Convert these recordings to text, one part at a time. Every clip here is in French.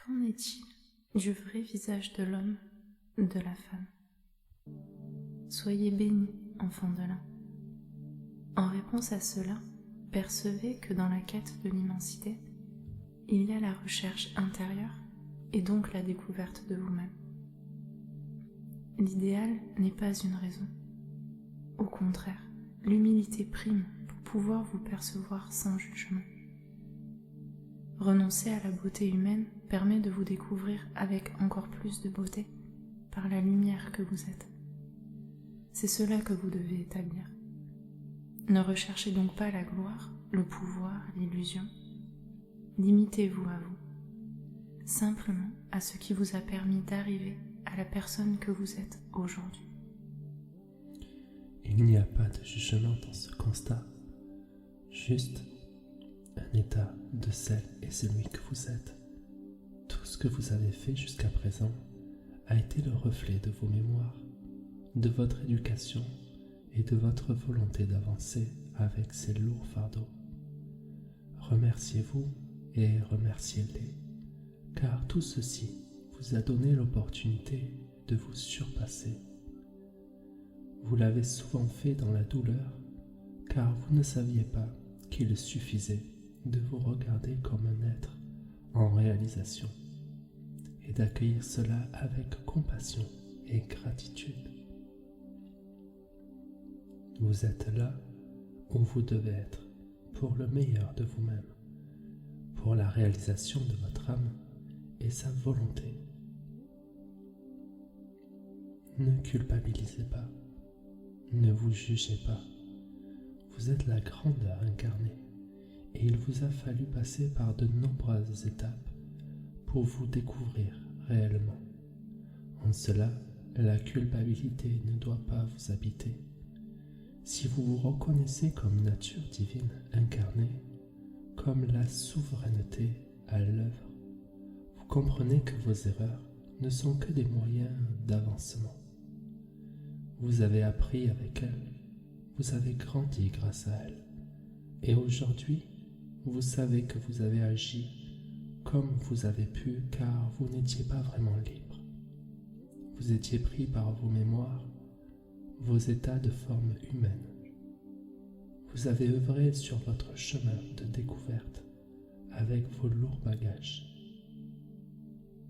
Qu'en est-il du vrai visage de l'homme, de la femme? Soyez bénis, enfants de l'un. En réponse à cela, percevez que dans la quête de l'immensité, il y a la recherche intérieure et donc la découverte de vous-même. L'idéal n'est pas une raison. Au contraire, l'humilité prime pour pouvoir vous percevoir sans jugement. Renoncer à la beauté humaine permet de vous découvrir avec encore plus de beauté par la lumière que vous êtes. C'est cela que vous devez établir. Ne recherchez donc pas la gloire, le pouvoir, l'illusion. Limitez-vous à vous, simplement à ce qui vous a permis d'arriver à la personne que vous êtes aujourd'hui. Il n'y a pas de jugement dans ce constat, juste un état de celle et celui que vous êtes. Tout ce que vous avez fait jusqu'à présent a été le reflet de vos mémoires, de votre éducation et de votre volonté d'avancer avec ces lourds fardeaux. Remerciez-vous et remerciez-les, car tout ceci vous a donné l'opportunité de vous surpasser. Vous l'avez souvent fait dans la douleur, car vous ne saviez pas qu'il suffisait de vous regarder comme un être en réalisation et d'accueillir cela avec compassion et gratitude. Vous êtes là où vous devez être pour le meilleur de vous-même, pour la réalisation de votre âme et sa volonté. Ne culpabilisez pas, ne vous jugez pas. Vous êtes la grandeur incarnée et il vous a fallu passer par de nombreuses étapes pour vous découvrir réellement. En cela, la culpabilité ne doit pas vous habiter. Si vous vous reconnaissez comme nature divine incarnée, comme la souveraineté à l'œuvre, vous comprenez que vos erreurs ne sont que des moyens d'avancement. Vous avez appris avec elles, vous avez grandi grâce à elles, et aujourd'hui, vous savez que vous avez agi comme vous avez pu car vous n'étiez pas vraiment libre. Vous étiez pris par vos mémoires, vos états de forme humaine. Vous avez œuvré sur votre chemin de découverte avec vos lourds bagages.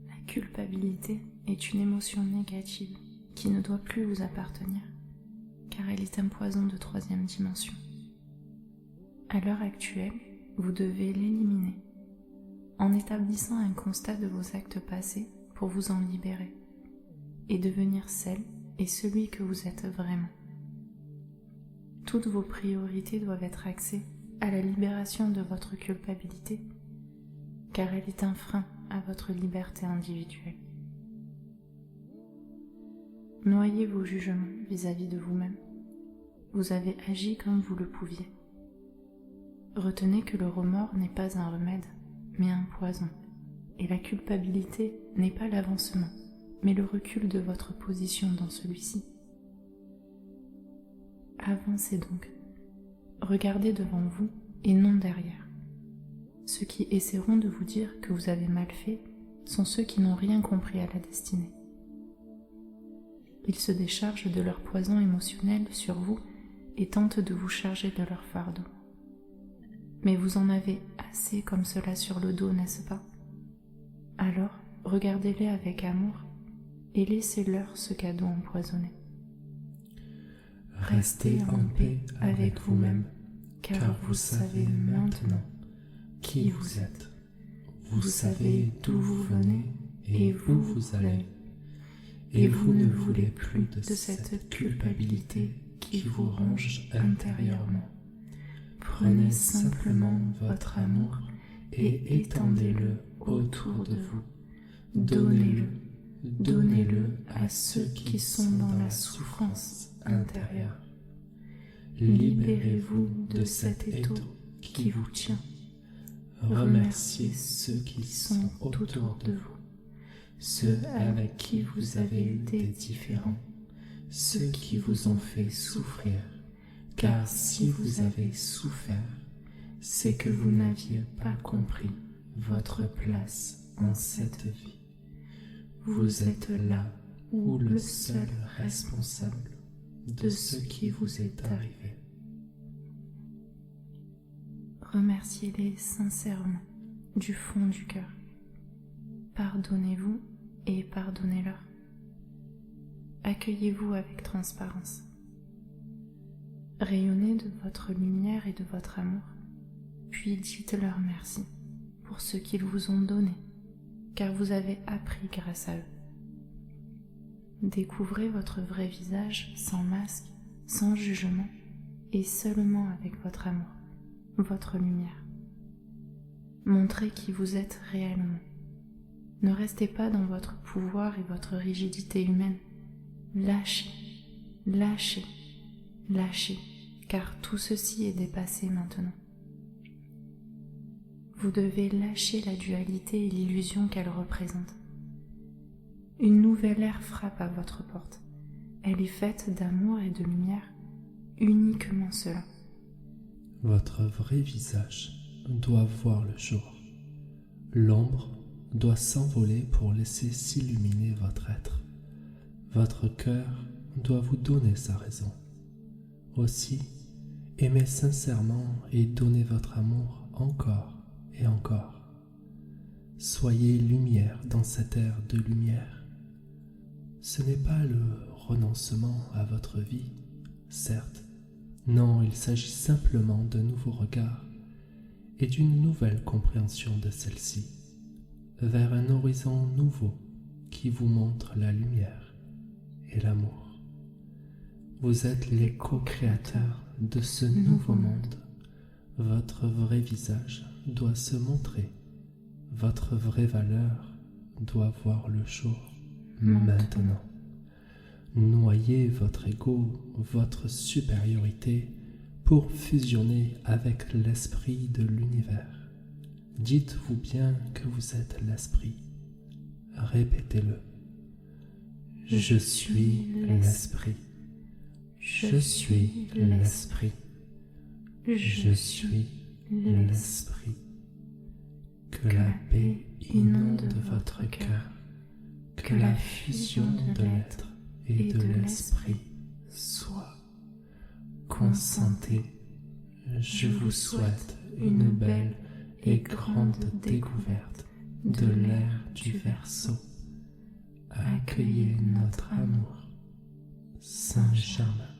La culpabilité est une émotion négative qui ne doit plus vous appartenir, car elle est un poison de 3e dimension. À l'heure actuelle, vous devez l'éliminer en établissant un constat de vos actes passés pour vous en libérer et devenir celle et celui que vous êtes vraiment. Toutes vos priorités doivent être axées à la libération de votre culpabilité, car elle est un frein à votre liberté individuelle. Noyez vos jugements vis-à-vis de vous-même. Vous avez agi comme vous le pouviez. Retenez que le remords n'est pas un remède, mais un poison, et la culpabilité n'est pas l'avancement, mais le recul de votre position dans celui-ci. Avancez donc. Regardez devant vous et non derrière. Ceux qui essaieront de vous dire que vous avez mal fait sont ceux qui n'ont rien compris à la destinée. Ils se déchargent de leur poison émotionnel sur vous et tentent de vous charger de leur fardeau. Mais vous en avez assez comme cela sur le dos, n'est-ce pas? Alors, regardez-les avec amour et laissez-leur ce cadeau empoisonné. Restez en paix avec vous-même, car vous savez maintenant qui vous êtes. Vous savez d'où vous venez et où vous allez. Et vous ne voulez plus de cette culpabilité qui vous ronge intérieurement. Prenez simplement votre amour et étendez-le autour de vous. Donnez-le à ceux qui sont dans la souffrance intérieure. Libérez-vous de cet étau qui vous tient. Remerciez ceux qui sont autour de vous, ceux avec qui vous avez été différents, ceux qui vous ont fait souffrir, car si vous avez souffert, c'est que vous n'aviez pas compris votre place en cette vie. Vous êtes là ou le seul responsable de ce qui vous est arrivé. Remerciez-les sincèrement du fond du cœur. Pardonnez-vous et pardonnez-leur. Accueillez-vous avec transparence. Rayonnez de votre lumière et de votre amour, puis dites-leur merci pour ce qu'ils vous ont donné, car vous avez appris grâce à eux. Découvrez votre vrai visage sans masque, sans jugement, et seulement avec votre amour, votre lumière. Montrez qui vous êtes réellement. Ne restez pas dans votre pouvoir et votre rigidité humaine. Lâchez, lâchez, lâchez, car tout ceci est dépassé maintenant. Vous devez lâcher la dualité et l'illusion qu'elle représente. Une nouvelle ère frappe à votre porte. Elle est faite d'amour et de lumière, uniquement cela. Votre vrai visage doit voir le jour. L'ombre doit s'envoler pour laisser s'illuminer votre être. Votre cœur doit vous donner sa raison. Aussi, aimez sincèrement et donnez votre amour encore et encore. Soyez lumière dans cette ère de lumière. Ce n'est pas le renoncement à votre vie, certes. Non, il s'agit simplement d'un nouveau regard et d'une nouvelle compréhension de celle-ci, vers un horizon nouveau qui vous montre la lumière et l'amour. Vous êtes les co-créateurs de ce nouveau monde. Votre vrai visage doit se montrer. Votre vraie valeur doit voir le jour maintenant. Noyez votre ego, votre supériorité pour fusionner avec l'esprit de l'univers. Dites-vous bien que vous êtes l'esprit. Répétez-le. Je suis l'esprit. Je suis l'esprit. Je suis l'esprit. Que la paix inonde votre cœur. Que la fusion de l'être et de l'esprit soit. Consentez. Je vous souhaite une belle et grande découverte de l'ère du Verseau. Accueillez notre amour. Saint Germain.